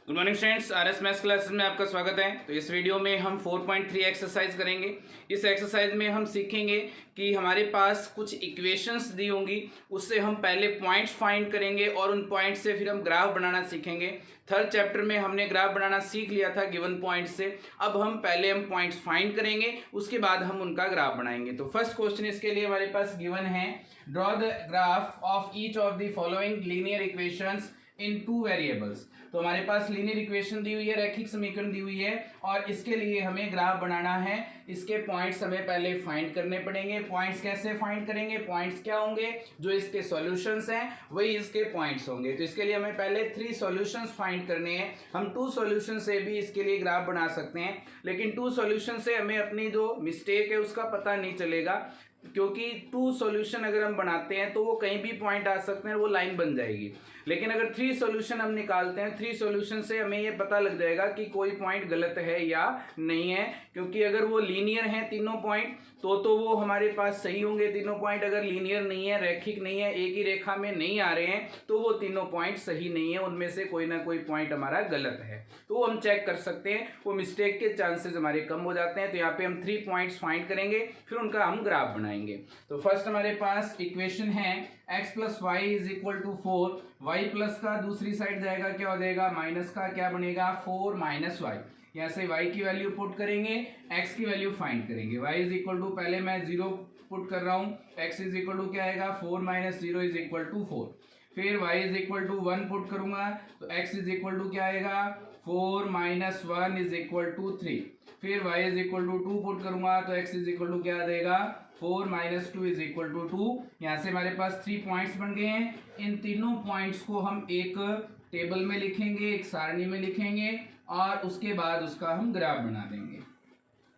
Good morning students, RS maths classes में आपका स्वागत है। तो इस वीडियो में हम 4.3 एक्सरसाइज करेंगे। इस एक्सरसाइज में हम सीखेंगे कि हमारे पास कुछ इक्वेशंस दी होंगी, उससे हम पहले पॉइंट्स फाइंड करेंगे और उन पॉइंट्स से फिर हम ग्राफ बनाना सीखेंगे। थर्ड चैप्टर में हमने ग्राफ बनाना सीख लिया था गिवन पॉइंट से। अब हम पॉइंट्स फाइंड करेंगे, उसके बाद हम उनका ग्राफ बनाएंगे। तो फर्स्ट क्वेश्चन इसके लिए हमारे पास गिवन है, draw the graph of each of the following linear equations in two variables. तो हमारे पास लीनियर इक्वेशन दी हुई है, रैखिक समीकरण दी हुई है और इसके लिए हमें ग्राफ बनाना है। इसके पॉइंट्स हमें पहले फाइंड करने पड़ेंगे। पॉइंट्स कैसे फाइंड करेंगे? पॉइंट्स क्या होंगे? जो इसके सॉल्यूशंस हैं वही इसके पॉइंट्स होंगे। तो इसके लिए हमें पहले 3 सॉल्यूशंस फाइंड करने हैं। हम 2 सॉल्यूशन से भी इसके लिए ग्राफ बना सकते हैं, लेकिन 2 सॉल्यूशन से हमें अपनी जो मिस्टेक है उसका पता नहीं चलेगा, क्योंकि 2 सॉल्यूशन अगर हम बनाते हैं तो वो कहीं भी पॉइंट आ सकते हैं, वो लाइन बन जाएगी। लेकिन अगर 3 सॉल्यूशन हम निकालते हैं, 3 सॉल्यूशन से हमें ये पता लग जाएगा कि कोई पॉइंट गलत है या नहीं है, क्योंकि अगर वो लीनियर हैं तीनों पॉइंट तो वो हमारे पास सही होंगे तीनों पॉइंट। अगर लीनियर नहीं है, रैखिक नहीं है, एक ही रेखा में नहीं आ रहे हैं, तो वो तीनों पॉइंट सही नहीं है, उनमें से कोई ना कोई पॉइंट हमारा गलत है। तो वो हम चेक कर सकते हैं, वो मिस्टेक के चांसेस हमारे कम हो जाते हैं। तो यहाँ पे हम 3 पॉइंट्स फाइंड करेंगे, फिर उनका हम ग्राफ बनाएंगे। तो फर्स्ट हमारे पास इक्वेशन है x plus Y is equal to 4। Y plus का दूसरी साइड जाएगा, क्या हो जाएगा? माइनस का क्या बनेगा? 4 माइनस वाई। यहाँ से y की वैल्यू पुट करेंगे, x की वैल्यू फाइंड करेंगे। y इज इक्वल टू, पहले मैं 0 पुट कर रहा हूँ, x इज इक्वल टू क्या आएगा? 4 माइनस 0 इज इक्वल टू 4। फिर y is equal to 1 put करूंगा तो x इज इक्वल टू क्या आएगा? 4 माइनस 1 इज इक्वल टू 3। फिर y is equal to 2 put करूंगा तो x इज इक्वल टू क्या आ जाएगा? 4 माइनस 2 इज इक्वल टू 2। यहाँ से हमारे पास 3 पॉइंट्स बन गए हैं। इन तीनों पॉइंट्स को हम एक टेबल में लिखेंगे, एक सारणी में लिखेंगे और उसके बाद उसका हम ग्राफ बना देंगे।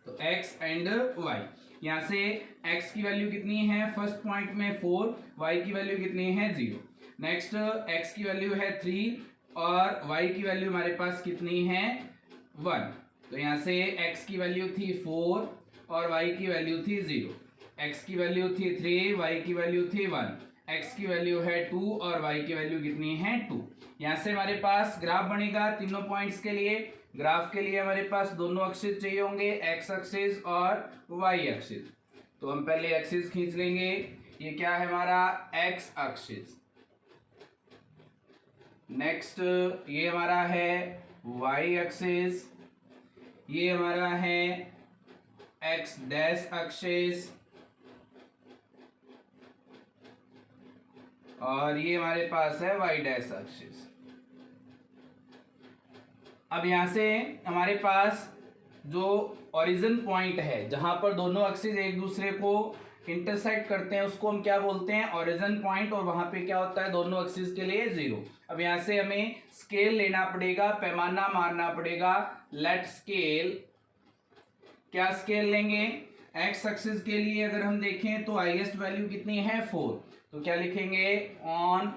तो x एंड y, यहाँ से x की वैल्यू कितनी है? फर्स्ट पॉइंट में 4, y की वैल्यू कितनी है? 0। नेक्स्ट x की वैल्यू है 3 और y की वैल्यू हमारे पास कितनी है? 1। तो यहाँ से x की वैल्यू थी 4 और y की वैल्यू थी 0। x की वैल्यू थी 3, y की वैल्यू थी 1, x की वैल्यू है 2 और y की वैल्यू कितनी है? 2। यहाँ से हमारे पास ग्राफ बनेगा तीनों पॉइंट्स के लिए। ग्राफ के लिए हमारे पास दोनों एक्सिस चाहिए होंगे, x एक्सिस और y एक्सिस। तो हम पहले एक्सिस खींच लेंगे। ये क्या है हमारा? x axis. नेक्स्ट ये हमारा है y एक्सिस, ये हमारा है x डैश एक्सिस और ये हमारे पास है y डैश एक्सिस। अब यहाँ से हमारे पास जो ओरिजिन पॉइंट है, जहां पर दोनों एक्सिस एक दूसरे को इंटरसेक्ट करते हैं, उसको हम क्या बोलते हैं? Origin point. और वहां पे क्या होता है? दोनों एक्सिस के लिए 0। अब यहाँ से हमें स्केल लेना पड़ेगा, पैमाना मारना पड़ेगा। Let scale. क्या स्केल लेंगे? एक्स एक्सिस के लिए अगर हम देखें तो हाईएस्ट वैल्यू कितनी है? 4। तो क्या लिखेंगे? On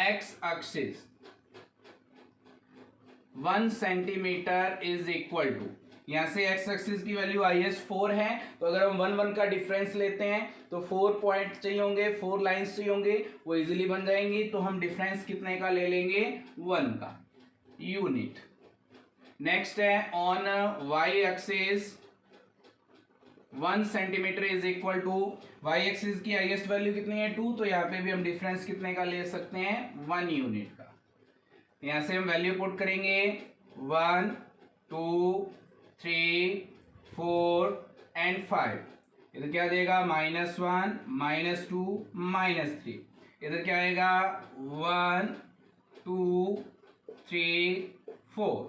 X axis 1 centimetre is equal to, यहाँ से एक्स एक्सिस की वैल्यू हाईएस्ट 4 है, तो अगर हम 1 का डिफरेंस लेते हैं तो 4 पॉइंट चाहिए होंगे, 4 लाइंस चाहिए होंगे, वो इजीली बन जाएंगी। तो हम डिफरेंस कितने का ले लेंगे? 1 का यूनिट। नेक्स्ट है on Y axis 1 centimetre is equal to, Y axis की हाईएस्ट वैल्यू कितनी है? 2। तो यहाँ पे भी हम डिफरेंस कितने का ले सकते हैं? 1 यूनिट का। यहाँ से हम वैल्यू पुट करेंगे 1, 2, 3, 4 एंड 5। इधर क्या देगा? -1, -2, -3। इधर क्या आएगा? 1, 2, 3, 4,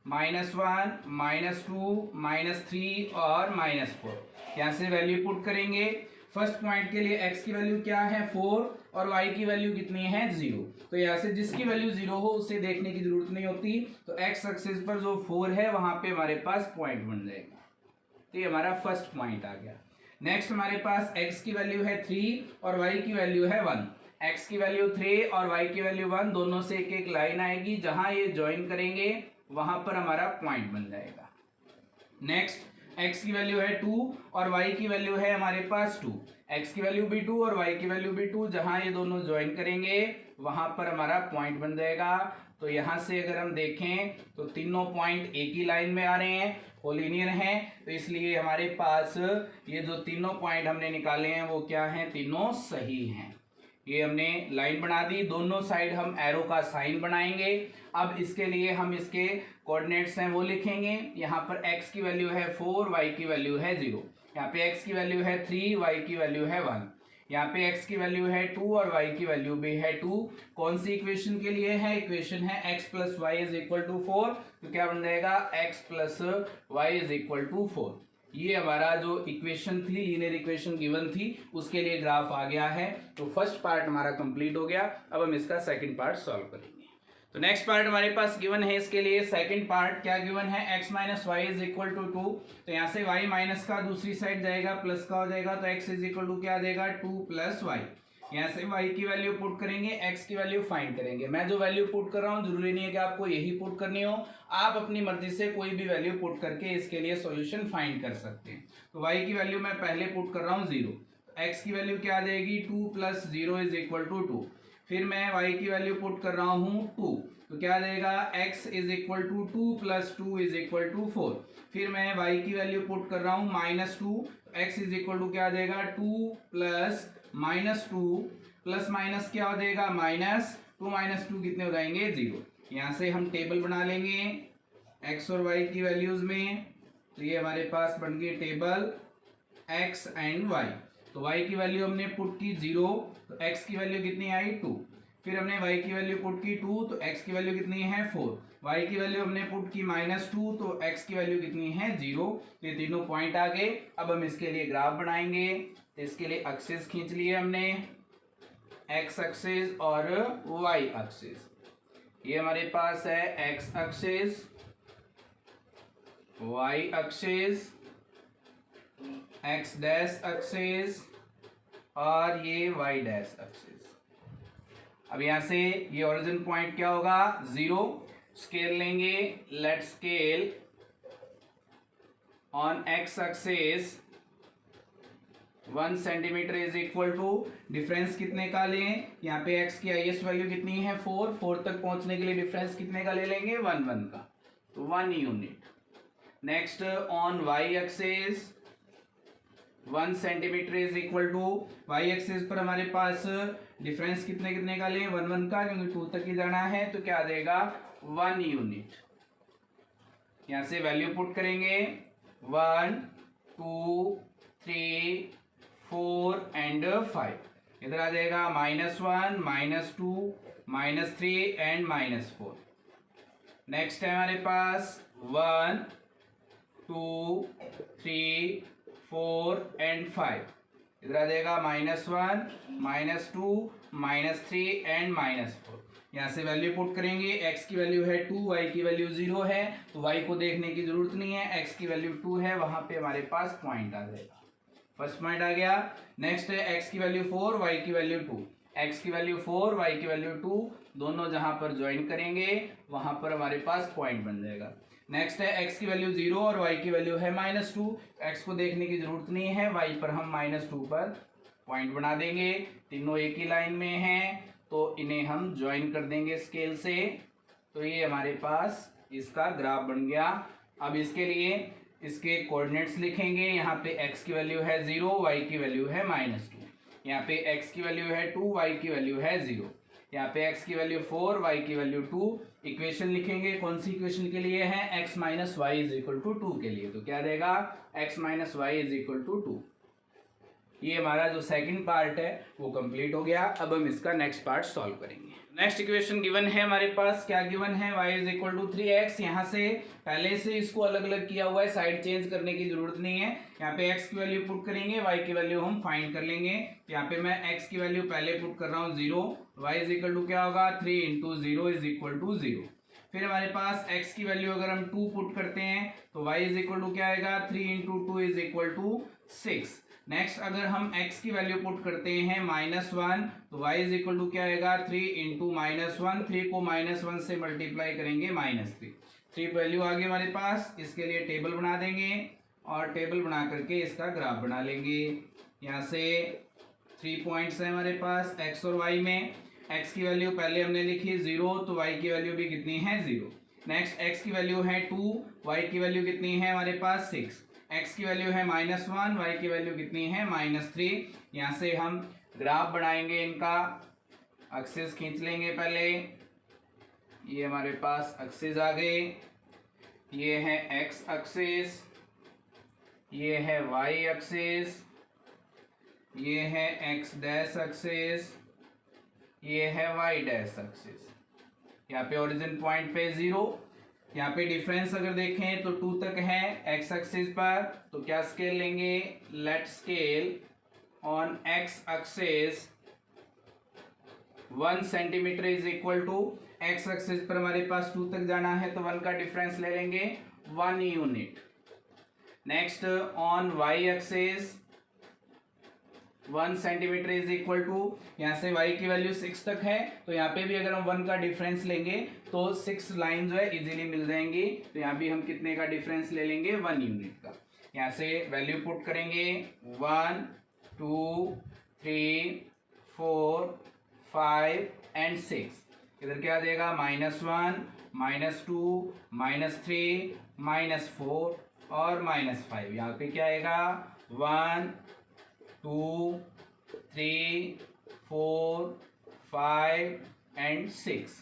-1, -2, -3 और -4। यहाँ से वैल्यू पुट करेंगे। फर्स्ट पॉइंट के लिए x की वैल्यू क्या है? 4 और y की वैल्यू कितनी है? 0। तो यहाँ से जिसकी वैल्यू 0 हो उसे देखने की जरूरत नहीं होती। तो x एक्सिस पर जो 4 है वहां पे हमारे पास पॉइंट बन जाएगा। तो ये हमारा फर्स्ट पॉइंट आ गया। नेक्स्ट हमारे पास x की वैल्यू है 3 और y की वैल्यू है 1। x की वैल्यू 3 और y की वैल्यू 1, दोनों से एक एक लाइन आएगी, जहां ये ज्वाइन करेंगे वहां पर हमारा पॉइंट बन जाएगा। नेक्स्ट x की वैल्यू है 2 और y की वैल्यू है हमारे पास 2। x की वैल्यू भी 2 और y की वैल्यू भी 2, जहां ये दोनों ज्वाइन करेंगे वहां पर हमारा पॉइंट बन जाएगा। तो यहाँ से अगर हम देखें तो तीनों पॉइंट एक ही लाइन में आ रहे हैं, कोलिनियर हैं, तो इसलिए हमारे पास ये जो तीनों पॉइंट हमने निकाले हैं वो क्या हैं, तीनों सही हैं। ये हमने लाइन बना दी, दोनों साइड हम एरो का साइन बनाएंगे। अब इसके लिए हम इसके कोऑर्डिनेट्स हैं वो लिखेंगे। यहाँ पर x की वैल्यू है 4, y की वैल्यू है 0, यहाँ पे x की वैल्यू है 3, y की वैल्यू है 1, यहाँ पे x की वैल्यू है 2 और y की वैल्यू भी है 2। कौन सी इक्वेशन के लिए है, इक्वेशन है x plus Y is equal to 4, तो क्या बन जाएगा x plus Y is equal to 4। ये हमारा जो इक्वेशन थी, लीनियर इक्वेशन गिवन थी, उसके लिए ग्राफ आ गया है। तो फर्स्ट पार्ट हमारा कंप्लीट हो गया। अब हम इसका सेकंड पार्ट सॉल्व करेंगे। तो नेक्स्ट पार्ट हमारे पास गिवन है, इसके लिए सेकंड पार्ट क्या गिवन है, x minus Y is equal to 2। तो यहाँ से y माइनस का दूसरी साइड जाएगा, प्लस का हो जाएगा, तो x इज इक्वल टू क्या आ जाएगा 2 प्लस वाई। यहाँ से y की वैल्यू पुट करेंगे, x की वैल्यू फाइंड करेंगे। मैं जो वैल्यू पुट कर रहा हूँ जरूरी नहीं है कि आपको यही पुट करनी हो, आप अपनी मर्जी से कोई भी वैल्यू पुट करके इसके लिए सॉल्यूशन फाइंड कर सकते हैं। तो y की वैल्यू मैं पहले पुट कर रहा हूँ 0, तो x की वैल्यू क्या आ जाएगी 2 प्लस 0 इज इक्वल टू 2। फिर मैं y की वैल्यू पुट कर रहा हूँ 2, तो क्या आ जाएगा x is equal to 2 plus 2 is equal to 4। फिर मैं y की वैल्यू पुट कर रहा हूँ -2, x इज इक्वल टू क्या आ जाएगा 2 प्लस -2 प्लस माइनस क्या हो जाएगा -2 -2 कितने हो जाएंगे 0। यहाँ से हम टेबल बना लेंगे x और y की वैल्यूज में। तो ये हमारे पास बन गई टेबल x एंड y। तो y की वैल्यू हमने पुट की 0, तो x की वैल्यू कितनी आई 2। फिर हमने y की वैल्यू पुट की 2, तो x की वैल्यू कितनी है 4। y की वैल्यू हमने पुट की -2, तो x की वैल्यू कितनी है 0। ये तीनों पॉइंट आ गए। अब हम इसके लिए ग्राफ बनाएंगे। तो इसके लिए एक्सिस खींच लिए हमने, x एक्सिस और y एक्सिस। ये हमारे पास है x axis, y axis, x dash axis और ये y डैश एक्सिस। अब यहां से ये ओरिजिन पॉइंट क्या होगा 0। स्केल लेंगे, let scale on x axis 1 centimetre is equal to, difference कितने का लें, यहाँ पे x की हाईएस्ट वैल्यू कितनी है 4 तक पहुंचने के लिए डिफरेंस कितने का ले लेंगे 1 का, तो 1 unit. Next on y axis 1 centimetre is equal to, y axis पर हमारे पास डिफरेंस कितने का लें 1 का, क्योंकि 2 तक ही जाना है, तो क्या आ जाएगा 1 यूनिट। यहाँ से वैल्यू पुट करेंगे 1 2 3 4 एंड 5। इधर आ जाएगा -1 -2 -3 एंड -4। नेक्स्ट है हमारे पास 1 2 3 4 एंड 5। इधर आ जाएगा -1 -2 -3 एंड -4। यहाँ से वैल्यू पुट करेंगे, x की वैल्यू है 2, y की वैल्यू 0 है, तो y को देखने की जरूरत नहीं है, x की वैल्यू 2 है, वहां पे हमारे पास पॉइंट आ जाएगा। फर्स्ट पॉइंट आ गया। नेक्स्ट है x की वैल्यू 4, y की वैल्यू 2। x की वैल्यू 4, y की वैल्यू 2, दोनों जहां पर ज्वाइन करेंगे वहां पर हमारे पास पॉइंट बन जाएगा। नेक्स्ट है x की वैल्यू 0 और y की वैल्यू है -2। x को देखने की जरूरत नहीं है, y पर हम -2 पर पॉइंट बना देंगे। तीनों एक ही लाइन में हैं, तो इन्हें हम ज्वाइन कर देंगे स्केल से। तो ये हमारे पास इसका ग्राफ बन गया। अब इसके लिए इसके कोऑर्डिनेट्स लिखेंगे। यहाँ पे x की वैल्यू है 0, y की वैल्यू है -2। यहाँ पे x की वैल्यू है 2, y की वैल्यू है 0। यहाँ पे x की वैल्यू 4, y की वैल्यू 2। इक्वेशन लिखेंगे, कौन सी इक्वेशन के लिए है, x minus Y is equal to 2 के लिए। तो क्या रहेगा x minus Y is equal to 2। ये हमारा जो सेकंड पार्ट है वो कंप्लीट हो गया। अब हम इसका नेक्स्ट पार्ट सॉल्व करेंगे। नेक्स्ट इक्वेशन गिवन है हमारे पास, क्या गिवन है, y is equal to 3x। यहाँ से पहले से इसको अलग अलग किया हुआ है, साइड चेंज करने की जरूरत नहीं है। यहाँ पे x की वैल्यू पुट करेंगे, y की वैल्यू हम फाइंड कर लेंगे। यहाँ पे मैं x की वैल्यू पहले पुट कर रहा हूँ 0, y इज इक्वल टू क्या होगा 3 इंटू 0 इज इक्वल टू 0। फिर हमारे पास x की वैल्यू अगर हम 2 पुट करते हैं तो y इज इक्वल टू क्या आएगा 3 into 2 is equal to 6। Next अगर हम x की वैल्यू पुट करते हैं -1 तो y इज इक्वल टू क्या आएगा 3 इंटू -1। 3 को -1 से मल्टीप्लाई करेंगे -3। 3 वैल्यू आ गई हमारे पास। इसके लिए टेबल बना देंगे और टेबल बना करके इसका ग्राफ बना लेंगे। यहाँ से 3 पॉइंट्स हैं हमारे पास x और y में। x की वैल्यू पहले हमने लिखी 0, तो y की वैल्यू भी कितनी है 0। नेक्स्ट x की वैल्यू है 2, y की वैल्यू कितनी है हमारे पास 6, x की वैल्यू है -1, y की वैल्यू कितनी है -3। यहाँ से हम ग्राफ बनाएंगे, इनका एक्सिस खींच लेंगे पहले। ये हमारे पास एक्सिस आ गए, ये है x एक्सिस, ये है y एक्सिस, ये है x डैश एक्सिस, ये है y डैश एक्सिस। यहाँ पे ओरिजिन पॉइंट पे 0, यहाँ पे डिफरेंस अगर देखें तो 2 तक है x एक्सिस पर, तो क्या स्केल लेंगे, let scale on x axis 1 centimetre is equal to, x axis पर हमारे पास 2 तक जाना है तो 1 का डिफरेंस ले लेंगे 1 unit. Next on y axis 1 centimetre is equal to, यहाँ से y की वैल्यू 6 तक है, तो यहाँ पे भी अगर हम 1 का डिफरेंस लेंगे तो 6 लाइन जो है इजीली मिल जाएंगी। तो यहाँ भी हम कितने का डिफरेंस ले लेंगे 1 यूनिट का। यहाँ से वैल्यू पुट करेंगे 1 2 3 4 5 एंड 6। इधर क्या देगा -1 -2 -3 -4 और -5। यहाँ पे क्या आएगा 1 2 3 4 5 एंड 6।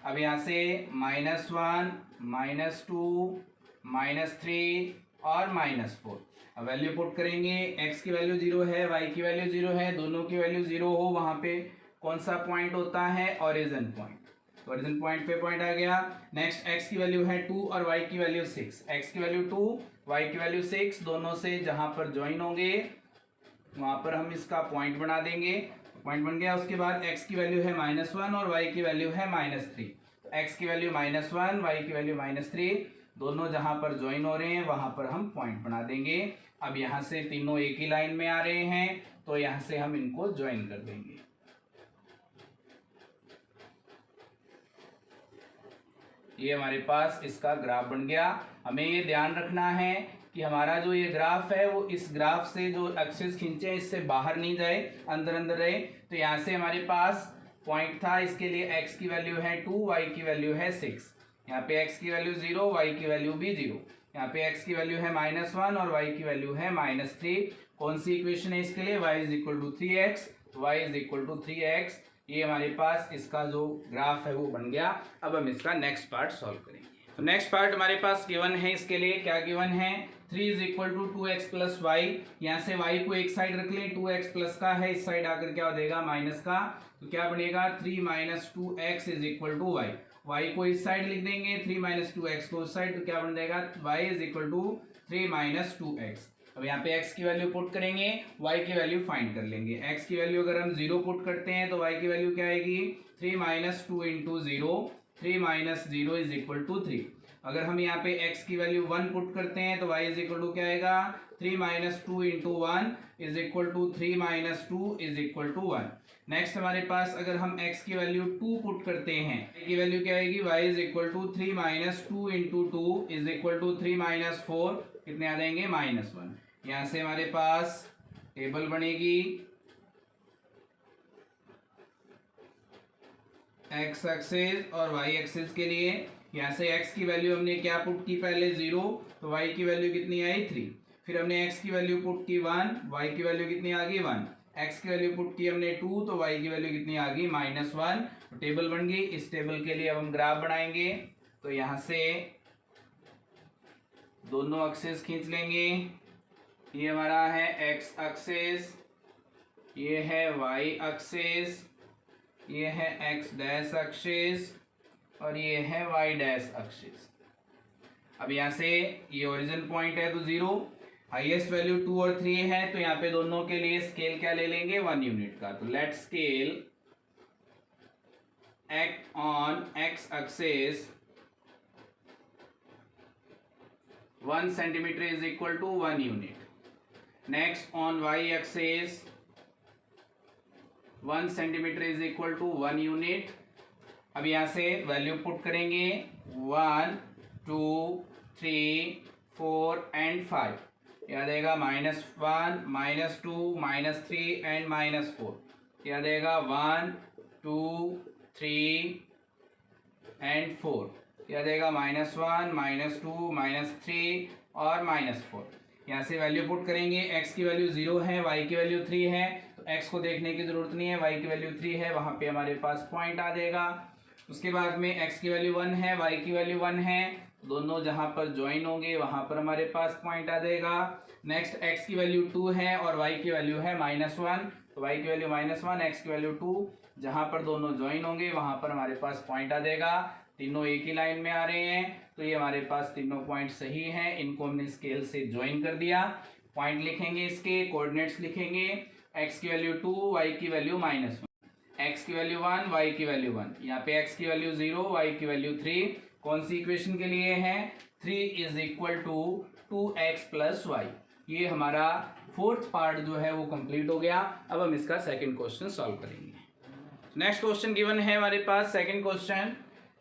अब यहाँ से -1 -2 -3 और -4। अब वैल्यू पुट करेंगे, x की वैल्यू 0 है, y की वैल्यू 0 है, दोनों की वैल्यू 0 हो वहाँ पे कौन सा पॉइंट होता है, ओरिजिन पॉइंट। तो ओरिजिन पॉइंट पे पॉइंट आ गया। नेक्स्ट x की वैल्यू है 2 और y की वैल्यू 6, x की वैल्यू 2 y की वैल्यू 6, दोनों से जहाँ पर ज्वाइन होंगे वहाँ पर हम इसका पॉइंट बना देंगे। पॉइंट बन गया, उसके बाद x की वैल्यू है -1 और y की वैल्यू है -3। x की वैल्यू -1, y की वैल्यू -3, दोनों जहाँ पर ज्वाइन हो रहे हैं वहाँ पर हम पॉइंट बना देंगे। अब यहाँ से तीनों एक ही लाइन में आ रहे हैं, तो यहाँ से हम इनको ज्वाइन कर देंगे। ये हमारे पास इसका ग्राफ बन गया। हमें ये ध्यान रखना है कि हमारा जो ये ग्राफ है वो इस ग्राफ से जो एक्सिस खींचे हैं इससे बाहर नहीं जाए, अंदर अंदर रहे। तो यहाँ से हमारे पास पॉइंट था, इसके लिए x की वैल्यू है 2, y की वैल्यू है 6। यहाँ पे x की वैल्यू 0, y की वैल्यू भी 0। यहाँ पे x की वैल्यू है -1 और y की वैल्यू है -3। कौन सी इक्वेशन है इसके लिए, y = 3x, y = 3x। ये हमारे पास इसका जो ग्राफ है वो बन गया। अब हम इसका नेक्स्ट पार्ट सॉल्व करेंगे। तो नेक्स्ट पार्ट हमारे पास गिवन है, इसके लिए क्या गिवन है, 3 = 2x + y। यहाँ से y को एक साइड रख लें, 2x प्लस का है, इस साइड आकर क्या हो जाएगा माइनस का, तो क्या बनेगा 3 - 2x = y। y को इस साइड लिख देंगे, 3 - 2x को उस साइड, तो क्या बन जाएगा y = 3 - 2x। अब यहाँ पे x की वैल्यू पुट करेंगे, y की वैल्यू फाइंड कर लेंगे। x की वैल्यू अगर हम 0 पुट करते हैं तो y की वैल्यू क्या आएगी, 3 - 2 × 0, 3 - 0 = 3। अगर हम यहाँ पे x की वैल्यू 1 पुट करते हैं तो y = क्या आएगा, 3 - 2 × 1 = 3 - 2 = 1। नेक्स्ट हमारे पास अगर हम x की वैल्यू 2 पुट करते हैं, y की वैल्यू क्या आएगी, y = 3 - 2 × 2 = 3 - 4, कितने आ जाएंगे -1। यहाँ से हमारे पास टेबल बनेगी, x एक्सिस और y एक्सिस के लिए। यहाँ से x की वैल्यू हमने क्या पुट की, पहले 0, तो y की वैल्यू कितनी आई 3। फिर हमने x की वैल्यू पुट की 1, y की वैल्यू कितनी आ गई 1। x की वैल्यू पुट की हमने 2, तो y की वैल्यू कितनी आ गई -1। तो टेबल बन गई। इस टेबल के लिए अब हम ग्राफ बनाएंगे, तो यहाँ से दोनों एक्सिस खींच लेंगे। ये हमारा है x एक्सिस, ये है y एक्सिस, ये है x डैश एक्सिस और ये है y डैश एक्सिस। अब यहाँ से ये ओरिजिन पॉइंट है तो 0, हाईएस्ट वैल्यू 2 और 3 है, तो यहाँ पे दोनों के लिए स्केल क्या ले लेंगे 1 यूनिट का। तो let scale act on x axis 1 centimetre = 1 unit. Next on y axis 1 centimetre = 1 unit. अब यहाँ से वैल्यू पुट करेंगे 1 2 3 4 एंड 5। याद आएगा -1 -2 -3 एंड -4। याद आएगा 1 2 3 एंड 4, क्या जाएगा -1 -2 -3 और -4। यहाँ से वैल्यू पुट करेंगे, x की वैल्यू 0 है, y की वैल्यू 3 है, तो x को देखने की जरूरत नहीं है, y की वैल्यू 3 है, वहाँ पे हमारे पास पॉइंट आ जाएगा। उसके बाद में x की वैल्यू 1 है, y की वैल्यू 1 है, दोनों जहाँ पर ज्वाइन होंगे वहाँ पर हमारे पास पॉइंट आ जाएगा। नेक्स्ट x की वैल्यू 2 है और y की वैल्यू है -1, तो y की वैल्यू -1, x की वैल्यू 2, जहाँ पर दोनों ज्वाइन होंगे वहाँ पर हमारे पास पॉइंट आ जाएगा। तीनों एक ही लाइन में आ रहे हैं, तो ये हमारे पास तीनों पॉइंट सही हैं, इनको हमने स्केल से ज्वाइन कर दिया। पॉइंट लिखेंगे, इसके कोऑर्डिनेट्स लिखेंगे, x की वैल्यू 2, y की वैल्यू -1, x की वैल्यू 1, y की वैल्यू 1, यहाँ पे x की वैल्यू 0, y की वैल्यू 3, कौन सी इक्वेशन के लिए है, 3 = 2x + y। ये हमारा फोर्थ पार्ट जो है वो कंप्लीट हो गया। अब हम इसका सेकंड क्वेश्चन सॉल्व करेंगे। नेक्स्ट क्वेश्चन गिवन है हमारे पास, second question,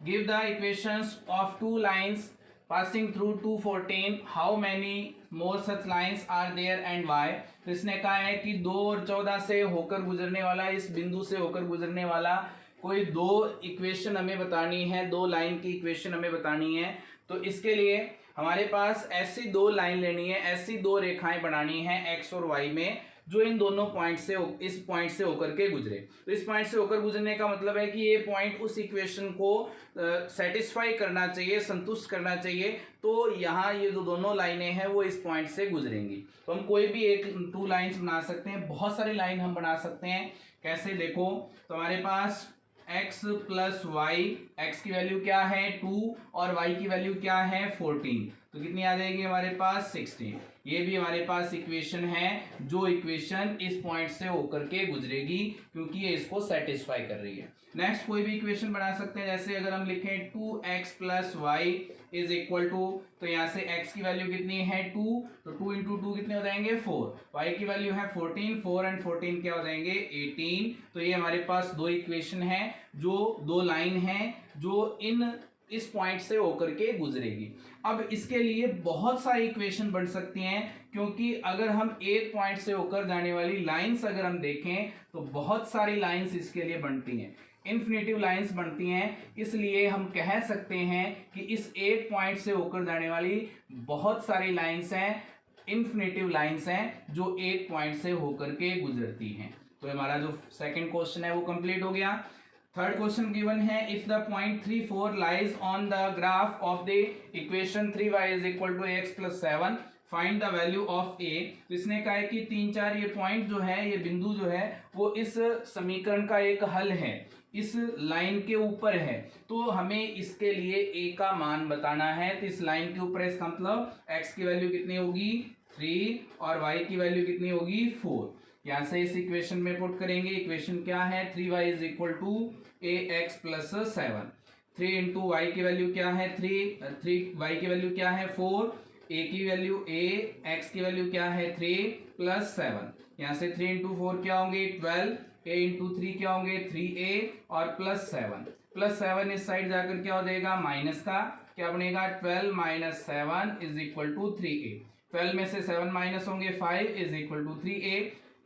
give the equations of 2 lines passing through 214, how many more such lines are there and why. तो इसने कहा है कि 2 और 14 से होकर गुजरने वाला, इस बिंदु से होकर गुजरने वाला कोई 2 इक्वेशन हमें बतानी है, 2 लाइन की इक्वेशन हमें बतानी है। तो इसके लिए हमारे पास ऐसी 2 लाइन लेनी है, ऐसी 2 रेखाएं बनानी है x और y में, जो इन दोनों पॉइंट से, इस पॉइंट से होकर के गुजरे। तो इस पॉइंट से होकर गुजरने का मतलब है कि ये पॉइंट उस इक्वेशन को सेटिस्फाई करना चाहिए, संतुष्ट करना चाहिए। तो यहाँ ये जो दोनों लाइनें हैं वो इस पॉइंट से गुजरेंगी। तो हम कोई भी एक 2 लाइन्स बना सकते हैं, बहुत सारी लाइन हम बना सकते हैं। कैसे, देखो, तो हमारे पास x + y, x की वैल्यू क्या है 2 और y की वैल्यू क्या है 14, तो कितनी आ जाएगी हमारे पास 16। ये भी हमारे पास इक्वेशन है, जो इक्वेशन इस पॉइंट से होकर के गुजरेगी, क्योंकि ये इसको सेटिस्फाई कर रही है। नेक्स्ट कोई भी इक्वेशन बना सकते हैं, जैसे अगर हम लिखें 2x + y = तो यहाँ से x की वैल्यू कितनी है 2, तो 2 × 2 कितने हो जाएंगे 4, y की वैल्यू है 14, 4 और 14 क्या हो जाएंगे 18। तो ये हमारे पास 2 इक्वेशन है, जो 2 लाइन है जो इस पॉइंट से होकर के गुजरेगी। अब इसके लिए बहुत सारी इक्वेशन बन सकती हैं, क्योंकि अगर हम एक पॉइंट से होकर जाने वाली लाइंस अगर हम देखें तो बहुत सारी लाइंस इसके लिए बनती हैं, इन्फिनेटिव लाइंस बनती हैं। इसलिए हम कह सकते हैं कि इस एक पॉइंट से होकर जाने वाली बहुत सारी लाइंस हैं, इन्फिनेटिव लाइंस हैं, जो एक पॉइंट से होकर के गुजरती हैं। तो हमारा जो सेकंड क्वेश्चन है वो कंप्लीट हो गया। थर्ड क्वेश्चन गिवन है, if the point 3 4 lies on the graph of the equation 3y = x + 7, find the value of a। तो इसने कहा है कि 3 4 ये पॉइंट जो है, ये बिंदु जो है वो इस समीकरण का एक हल है, इस लाइन के ऊपर है। तो हमें इसके लिए a का मान बताना है। तो इस लाइन के ऊपर, इसका मतलब x की वैल्यू कितनी होगी 3 और y की वैल्यू कितनी होगी 4। यहाँ से इस इक्वेशन में पुट करेंगे। इक्वेशन क्या है, 3y = ax + 7, 3 × y की वैल्यू क्या है 3 y की वैल्यू क्या है 4, a की वैल्यू a, x की वैल्यू क्या है 3 + 7। यहाँ से 3 × 4 क्या होंगे 12, a × 3 क्या होंगे 3a और +7 इस साइड जाकर क्या हो जाएगा माइनस का, क्या बनेगा 12 - 7 = 3a। 12 में से 7 माइनस होंगे 5 = 3a।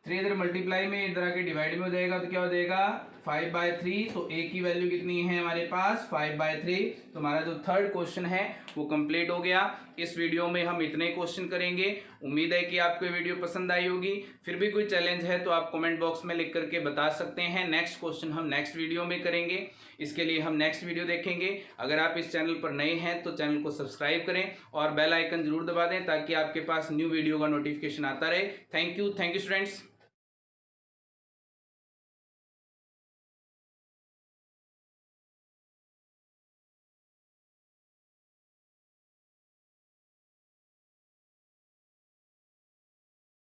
3 इधर मल्टीप्लाई में, इधर आके डिवाइड में हो जाएगा, तो क्या हो जाएगा 5/3। तो a की वैल्यू कितनी है हमारे पास 5/3। तो हमारा जो थर्ड क्वेश्चन है वो कंप्लीट हो गया। इस वीडियो में हम इतने क्वेश्चन करेंगे। उम्मीद है कि आपको ये वीडियो पसंद आई होगी। फिर भी कोई चैलेंज है तो आप कमेंट बॉक्स में लिख करके बता सकते हैं। नेक्स्ट क्वेश्चन हम नेक्स्ट वीडियो में करेंगे, इसके लिए हम नेक्स्ट वीडियो देखेंगे। अगर आप इस चैनल पर नए हैं तो चैनल को सब्सक्राइब करें और बेल आइकन जरूर दबा दें, ताकि आपके पास न्यू वीडियो का नोटिफिकेशन आता रहे। Thank you students.